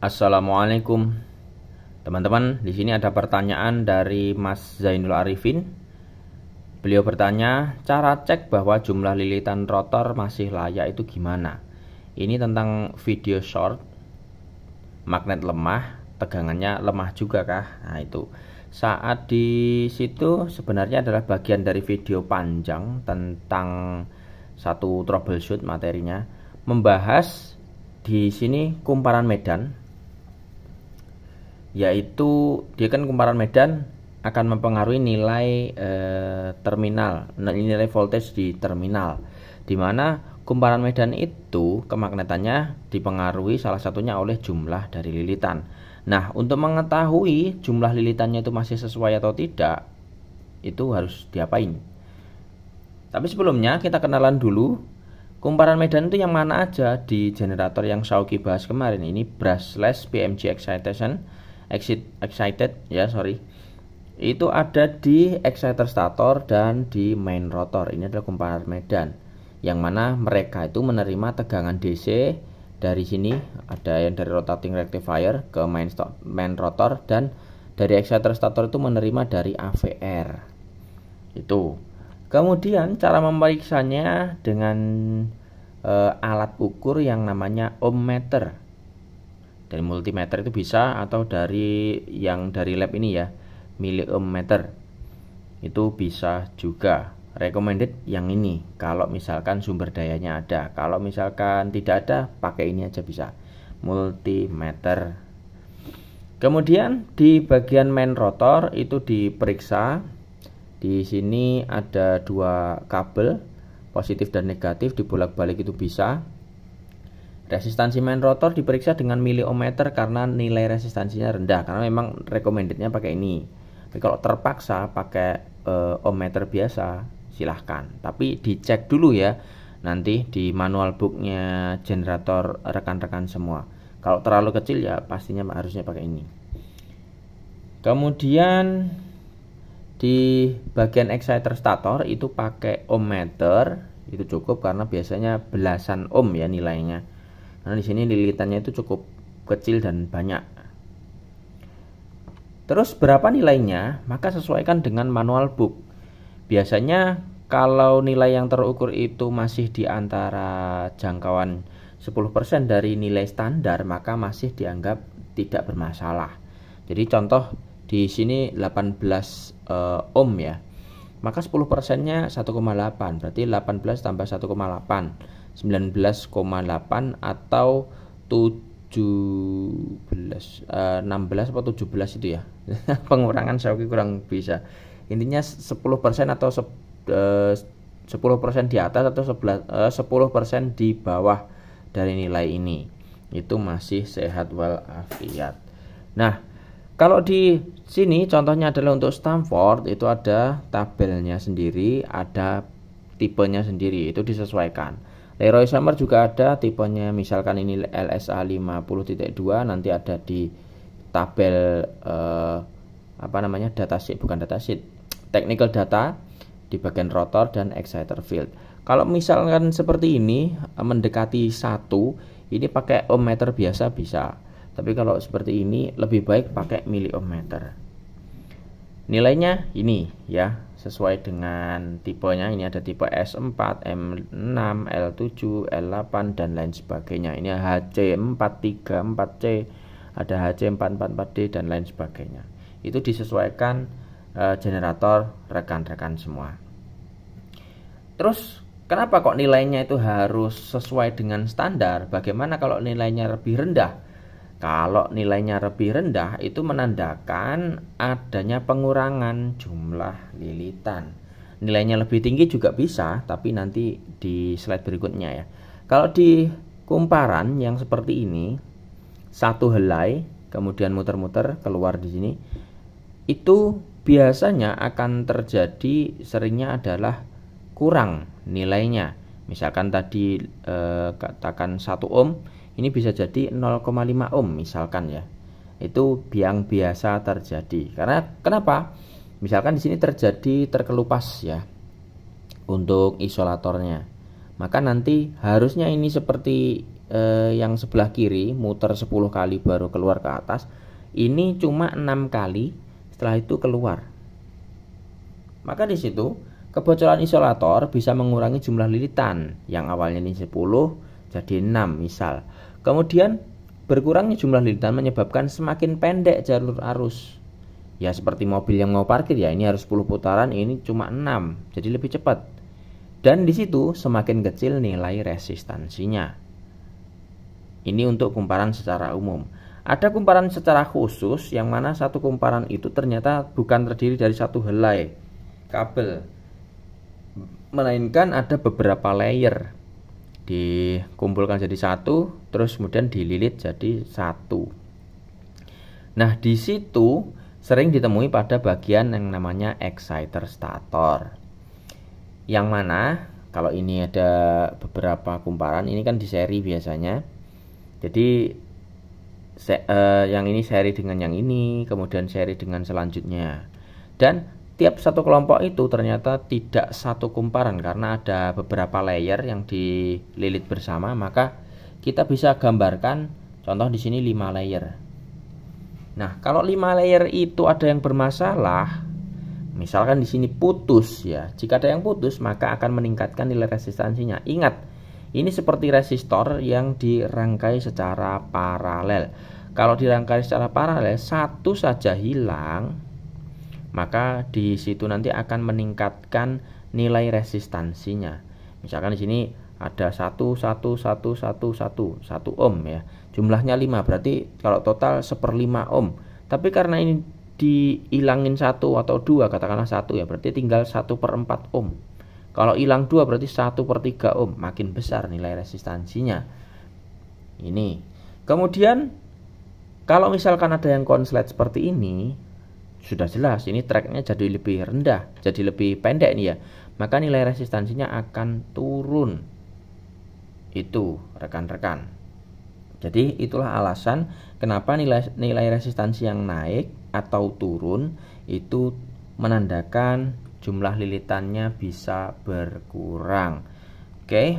Assalamualaikum teman-teman. Di sini ada pertanyaan dari Mas Zainul Arifin. Beliau bertanya, cara cek bahwa jumlah lilitan rotor masih layak itu gimana? Ini tentang video short, magnet lemah, tegangannya lemah juga kah? Nah itu saat di situ sebenarnya adalah bagian dari video panjang tentang satu troubleshoot materinya, membahas di sini kumparan medan, yaitu dia kan kumparan medan akan mempengaruhi nilai terminal, nilai voltage di terminal, dimana kumparan medan itu kemagnetannya dipengaruhi salah satunya oleh jumlah dari lilitan. Nah, untuk mengetahui jumlah lilitannya itu masih sesuai atau tidak, itu harus diapain? Tapi sebelumnya kita kenalan dulu kumparan medan itu yang mana aja di generator yang Shawky bahas kemarin. Ini brushless PMG excited ya, itu ada di exciter stator dan di main rotor. Ini adalah kumparan medan yang mana mereka itu menerima tegangan DC dari sini, ada yang dari rotating rectifier ke main rotor, dan dari exciter stator itu menerima dari AVR. Itu kemudian cara memeriksanya dengan alat ukur yang namanya ohmmeter. Dari multimeter itu bisa, atau dari yang dari lab ini ya, miliohmmeter itu bisa juga. Recommended yang ini kalau misalkan sumber dayanya ada. Kalau misalkan tidak ada, pakai ini aja bisa, multimeter. Kemudian di bagian main rotor itu diperiksa. Di sini ada dua kabel, positif dan negatif, dibolak-balik itu bisa. Resistansi main rotor diperiksa dengan miliohmmeter karena nilai resistansinya rendah, karena memang recommendednya pakai ini. Tapi kalau terpaksa pakai ohmmeter biasa, silahkan. Tapi dicek dulu ya, nanti di manual booknya generator rekan-rekan semua. Kalau terlalu kecil ya pastinya harusnya pakai ini. Kemudian di bagian exciter stator itu pakai ohmmeter, itu cukup karena biasanya belasan ohm ya nilainya. Nah di sini lilitannya itu cukup kecil dan banyak. Terus berapa nilainya? Maka sesuaikan dengan manual book. Biasanya kalau nilai yang terukur itu masih di antara jangkauan 10% dari nilai standar, maka masih dianggap tidak bermasalah. Jadi contoh di sini 18 ohm ya, maka 10%-nya 1,8, berarti 18 tambah 1,8, 19,8 atau 16 atau 17 itu ya. Pengurangan Shawky kurang bisa. Intinya 10% atau 10% di atas atau 10% di bawah dari nilai ini, itu masih sehat walafiat. Nah, kalau di sini contohnya adalah untuk Stamford, itu ada tabelnya sendiri, ada tipenya sendiri, itu disesuaikan. Leroy Summer juga ada tipenya, misalkan ini LSA 50.2, nanti ada di tabel datasheet, bukan datasheet, technical data di bagian rotor dan exciter field. Kalau misalkan seperti ini mendekati 1, ini pakai ohmmeter biasa bisa. Tapi kalau seperti ini lebih baik pakai miliohmmeter. Nilainya ini ya, sesuai dengan tipenya. Ini ada tipe S4, M6, L7, L8 dan lain sebagainya. Ini HC434C, ada HC444D dan lain sebagainya. Itu disesuaikan generator rekan-rekan semua. Terus kenapa kok nilainya itu harus sesuai dengan standar? Bagaimana kalau nilainya lebih rendah? Kalau nilainya lebih rendah itu menandakan adanya pengurangan jumlah lilitan. Nilainya lebih tinggi juga bisa, tapi nanti di slide berikutnya ya. Kalau di kumparan yang seperti ini, satu helai kemudian muter-muter keluar di sini, itu biasanya akan terjadi, seringnya adalah kurang nilainya. Misalkan tadi katakan 1 ohm, ini bisa jadi 0,5 ohm misalkan ya. Itu yang biasa terjadi. Karena kenapa? Misalkan di sini terjadi terkelupas ya untuk isolatornya. Maka nanti harusnya ini seperti yang sebelah kiri muter 10 kali baru keluar ke atas, ini cuma 6 kali setelah itu keluar. Maka di situ kebocoran isolator bisa mengurangi jumlah lilitan yang awalnya ini 10 jadi 6 misal. Kemudian berkurangnya jumlah lilitan menyebabkan semakin pendek jalur arus. Ya seperti mobil yang mau parkir ya, ini harus 10 putaran, ini cuma 6, jadi lebih cepat. Dan di situ semakin kecil nilai resistansinya. Ini untuk kumparan secara umum. Ada kumparan secara khusus yang mana satu kumparan itu ternyata bukan terdiri dari satu helai kabel, melainkan ada beberapa layer dikumpulkan jadi satu, terus kemudian dililit jadi satu. Nah di situ sering ditemui pada bagian yang namanya exciter stator, yang mana kalau ini ada beberapa kumparan, ini kan di seri biasanya. Jadi yang ini seri dengan yang ini, kemudian seri dengan selanjutnya. Dan tiap satu kelompok itu ternyata tidak satu kumparan karena ada beberapa layer yang dililit bersama, maka kita bisa gambarkan contoh di sini 5 layer. Nah, kalau 5 layer itu ada yang bermasalah, misalkan di sini putus ya. Jika ada yang putus, maka akan meningkatkan nilai resistansinya. Ingat, ini seperti resistor yang dirangkai secara paralel. Kalau dirangkai secara paralel, satu saja hilang, maka di situ nanti akan meningkatkan nilai resistansinya. Misalkan di sini ada 1 ohm ya. Jumlahnya 5, berarti kalau total 1/5 ohm. Tapi karena ini dihilangin 1 atau 2, katakanlah 1 ya, berarti tinggal 1/4 ohm. Kalau hilang 2 berarti 1/3 ohm, makin besar nilai resistansinya. Ini. Kemudian kalau misalkan ada yang konslet seperti ini, sudah jelas ini tracknya jadi lebih rendah, jadi lebih pendek nih ya. Maka nilai resistansinya akan turun. Itu rekan-rekan. Jadi itulah alasan kenapa nilai resistansi yang naik atau turun itu menandakan jumlah lilitannya bisa berkurang. Oke,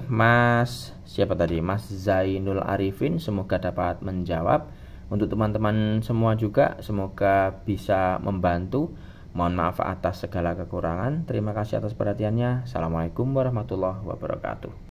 siapa tadi? Mas Zainul Arifin, semoga dapat menjawab. Untuk teman-teman semua juga semoga bisa membantu. Mohon maaf atas segala kekurangan. Terima kasih atas perhatiannya. Assalamualaikum warahmatullahi wabarakatuh.